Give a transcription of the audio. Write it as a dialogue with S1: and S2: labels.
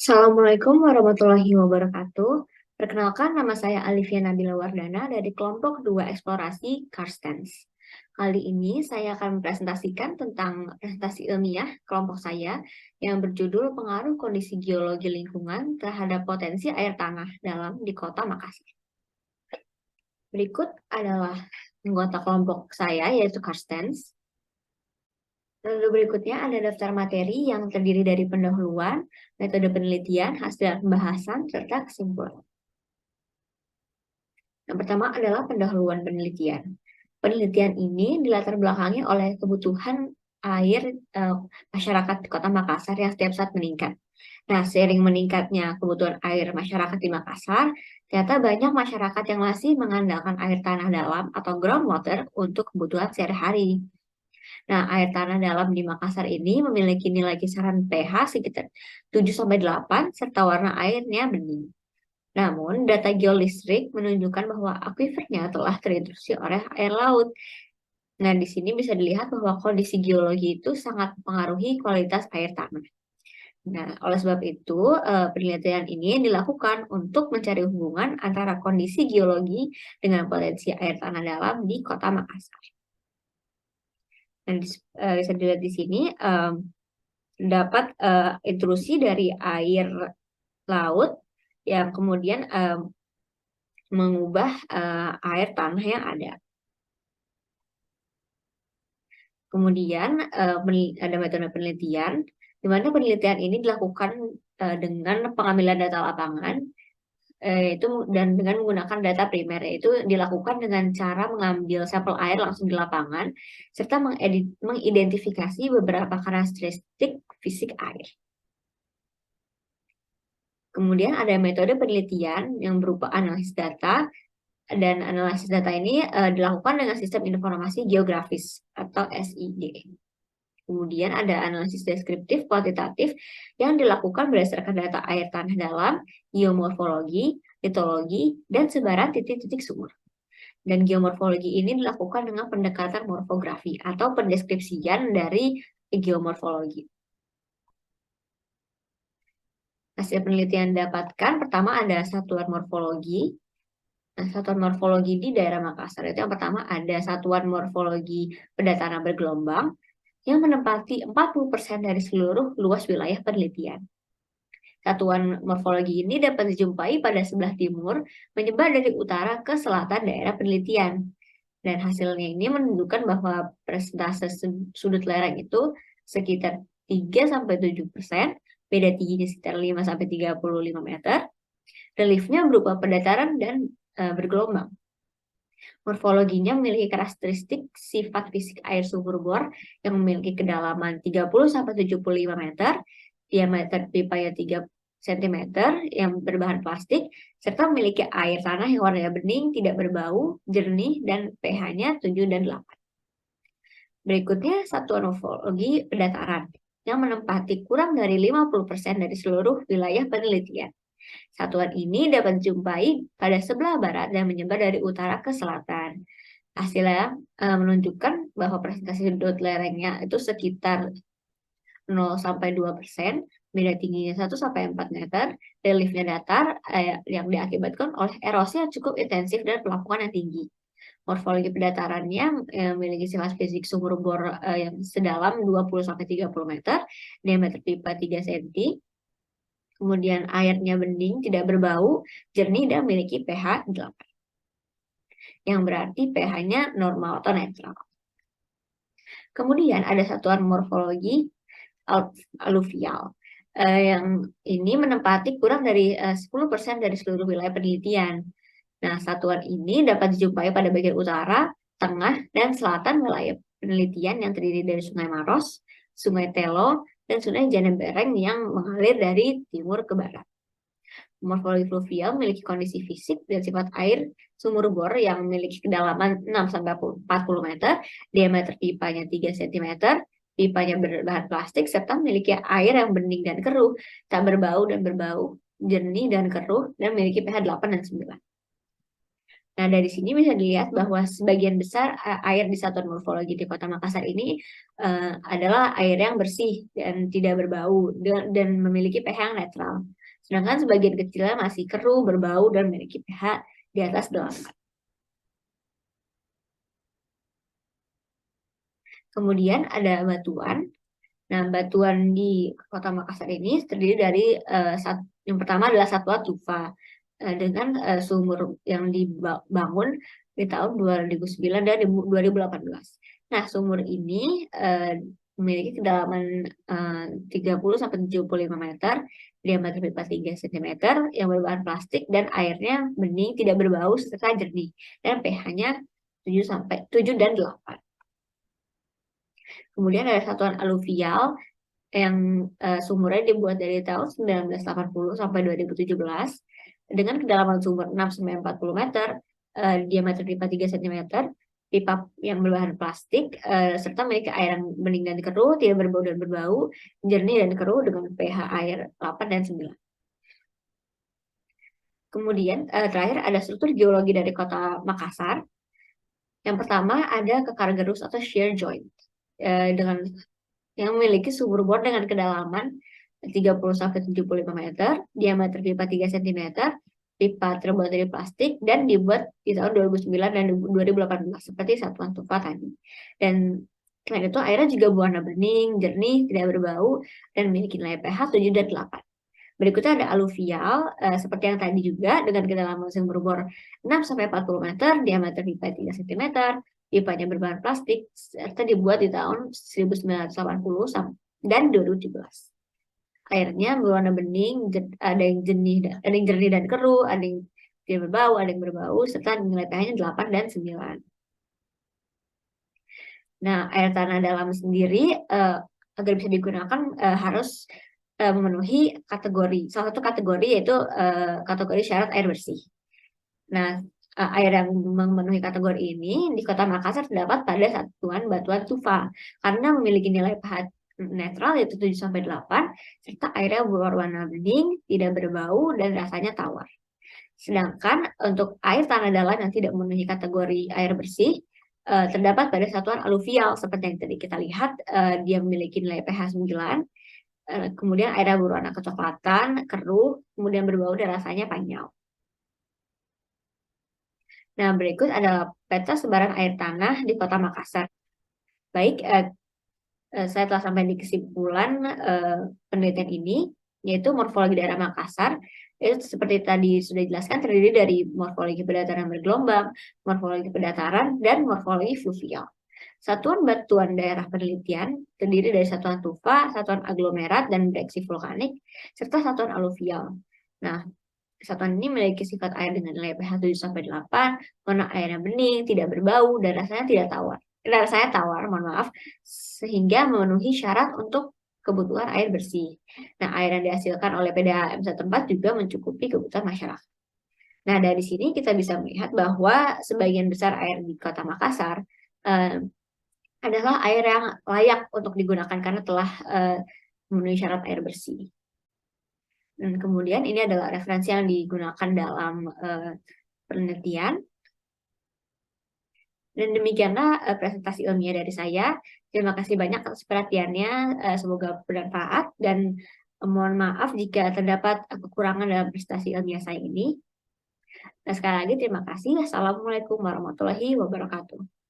S1: Assalamualaikum warahmatullahi wabarakatuh. Perkenalkan, nama saya Alivia Nabila Wardana dari kelompok 2 Eksplorasi Karstens. Kali ini saya akan mempresentasikan tentang presentasi ilmiah kelompok saya yang berjudul Pengaruh Kondisi Geologi Lingkungan terhadap Potensi Air Tanah Dalam di Kota Makassar. Berikut adalah anggota kelompok saya, yaitu Karstens. Lalu berikutnya ada daftar materi yang terdiri dari pendahuluan, metode penelitian, hasil pembahasan, serta kesimpulan. Yang pertama adalah pendahuluan penelitian. Penelitian ini dilatar belakangi oleh kebutuhan air masyarakat di Kota Makassar yang setiap saat meningkat. Nah, seiring meningkatnya kebutuhan air masyarakat di Makassar, ternyata banyak masyarakat yang masih mengandalkan air tanah dalam atau groundwater untuk kebutuhan sehari-hari. Nah, air tanah dalam di Makassar ini memiliki nilai kisaran pH sekitar 7-8 serta warna airnya bening. Namun, data geolistrik menunjukkan bahwa akuifernya telah terintrusi oleh air laut. Nah, di sini bisa dilihat bahwa kondisi geologi itu sangat mempengaruhi kualitas air tanah. Nah, oleh sebab itu, penelitian ini dilakukan untuk mencari hubungan antara kondisi geologi dengan potensi air tanah dalam di Kota Makassar. Dan bisa dilihat di sini dapat intrusi dari air laut yang kemudian mengubah air tanah yang ada. Kemudian ada metode penelitian, di mana penelitian ini dilakukan dengan pengambilan data lapangan, itu dan dengan menggunakan data primer, yaitu dilakukan dengan cara mengambil sampel air langsung di lapangan, serta mengidentifikasi beberapa karakteristik fisik air. Kemudian ada metode penelitian yang berupa analisis data, dan analisis data ini dilakukan dengan sistem informasi geografis atau SIG. Kemudian ada analisis deskriptif kuantitatif yang dilakukan berdasarkan data air tanah dalam, geomorfologi, litologi, dan sebaran titik-titik sumur. Dan geomorfologi ini dilakukan dengan pendekatan morfografi atau pendeskripsian dari geomorfologi. Hasil penelitian dapatkan, pertama ada satuan morfologi. Nah, satuan morfologi di daerah Makassar itu yang pertama ada satuan morfologi pendataan bergelombang yang menempati 40% dari seluruh luas wilayah penelitian. Satuan morfologi ini dapat dijumpai pada sebelah timur, menyebar dari utara ke selatan daerah penelitian. Dan hasilnya ini menunjukkan bahwa persentase sudut lereng itu sekitar 3-7%, beda tingginya sekitar 5-35 meter, reliefnya berupa pendataran dan bergelombang. Morfologinya memiliki karakteristik sifat fisik air sumur bor yang memiliki kedalaman 30-75 meter, diameter pipanya 3 cm yang berbahan plastik, serta memiliki air tanah yang warnanya bening, tidak berbau, jernih, dan pH-nya 7 dan 8. Berikutnya satuan morfologi pendataran yang menempati kurang dari 50% dari seluruh wilayah penelitian. Satuan ini dapat dijumpai pada sebelah barat dan menyebar dari utara ke selatan. Hasilnya menunjukkan bahwa presentasi sudut lerengnya itu sekitar 0-2%, beda tingginya 1-4 meter, reliefnya datar yang diakibatkan oleh erosi yang cukup intensif dan pelapukan yang tinggi. Morfologi pendatarannya memiliki sifat fisik sumur bor yang sedalam 20-30 meter, diameter pipa 3 cm, kemudian airnya bening, tidak berbau, jernih, dan memiliki pH 8. Yang berarti pH-nya normal atau netral. Kemudian ada satuan morfologi aluvial, yang ini menempati kurang dari 10% dari seluruh wilayah penelitian. Nah, satuan ini dapat dijumpai pada bagian utara, tengah, dan selatan wilayah penelitian yang terdiri dari Sungai Maros, Sungai Telo, dan Sungai Janebereng yang mengalir dari timur ke barat. Morfologi fluvial memiliki kondisi fisik dan sifat air sumur bor yang memiliki kedalaman 6-40 meter, diameter pipanya 3 cm, pipanya berbahan plastik, serta memiliki air yang bening dan keruh, tak berbau dan berbau, jernih dan keruh, dan memiliki pH 8 dan 9. Nah, dari sini bisa dilihat bahwa sebagian besar air di satuan morfologi di Kota Makassar ini adalah air yang bersih dan tidak berbau dan memiliki pH yang netral. Sedangkan sebagian kecilnya masih keruh, berbau, dan memiliki pH di atas 8. Kemudian ada batuan. Nah, batuan di Kota Makassar ini terdiri dari yang pertama adalah Satwa Tufa dengan sumur yang dibangun di tahun 2009 dan 2018. Nah, sumur ini memiliki kedalaman 30 sampai 75 meter, diameter pipa 3 cm, yang berbahan plastik dan airnya bening, tidak berbau serta jernih dan pH-nya 7 sampai 7 dan 8. Kemudian ada satuan aluvial yang sumurnya dibuat dari tahun 1980 sampai 2017 dengan kedalaman sumur 6 sampai 40 meter, diameter pipa 3 cm, pipa yang berbahan plastik, serta memiliki air yang bening dan keruh, tidak berbau dan berbau, jernih dan keruh dengan pH air 8 dan 9. Kemudian terakhir ada struktur geologi dari Kota Makassar. Yang pertama ada kekargerus atau shear joint dengan yang memiliki sumur bor dengan kedalaman 30 sampai 75 meter, diameter pipa 3 cm, pipa terbuat dari plastik dan dibuat di tahun 2009 dan 2018 seperti satuan tufa tadi. Dan selain itu airnya juga berwarna bening, jernih, tidak berbau dan memiliki nilai pH 7 dan 8. Berikutnya ada aluvial, seperti yang tadi juga dengan kedalaman sumur bor 6 sampai 40 meter, diameter pipa 3 cm, pipanya berbahan plastik, serta dibuat di tahun 1980 dan 2017. Airnya berwarna bening, ada yang jernih dan keruh, ada yang tidak berbau, ada yang berbau, serta nilai pH-nya 8 dan 9. Nah, air tanah dalam sendiri agar bisa digunakan harus memenuhi kategori. Salah satu kategori yaitu kategori syarat air bersih. Nah, air yang memenuhi kategori ini di Kota Makassar terdapat pada satuan batuan tufa karena memiliki nilai pH netral yaitu 7 sampai 8 serta airnya berwarna bening, tidak berbau dan rasanya tawar. Sedangkan untuk air tanah dalam yang tidak memenuhi kategori air bersih terdapat pada satuan aluvial seperti yang tadi kita lihat, dia memiliki nilai pH 9, kemudian airnya berwarna kecoklatan, keruh, kemudian berbau dan rasanya panyau. Nah, berikut adalah peta sebaran air tanah di Kota Makassar. Baik, saya telah sampai di kesimpulan penelitian ini, yaitu morfologi daerah Makassar. Itu seperti tadi sudah dijelaskan terdiri dari morfologi pendataran bergelombang, morfologi pendataran, dan morfologi fluvial. Satuan batuan daerah penelitian terdiri dari satuan tufa, satuan aglomerat, dan breksi vulkanik, serta satuan aluvial. Nah, satuan ini memiliki sifat air dengan nilai pH 7 sampai 8, warna airnya bening, tidak berbau, dan rasanya tidak tawar. Rasanya tawar, mohon maaf, sehingga memenuhi syarat untuk kebutuhan air bersih. Nah, air yang dihasilkan oleh PDAM setempat juga mencukupi kebutuhan masyarakat. Nah, dari sini kita bisa melihat bahwa sebagian besar air di Kota Makassar adalah air yang layak untuk digunakan karena telah memenuhi syarat air bersih. Dan kemudian ini adalah referensi yang digunakan dalam penelitian. Dan demikianlah presentasi ilmiah dari saya. Terima kasih banyak atas perhatiannya. Semoga bermanfaat dan mohon maaf jika terdapat kekurangan dalam presentasi ilmiah saya ini. Dan sekali lagi terima kasih. Assalamualaikum warahmatullahi wabarakatuh.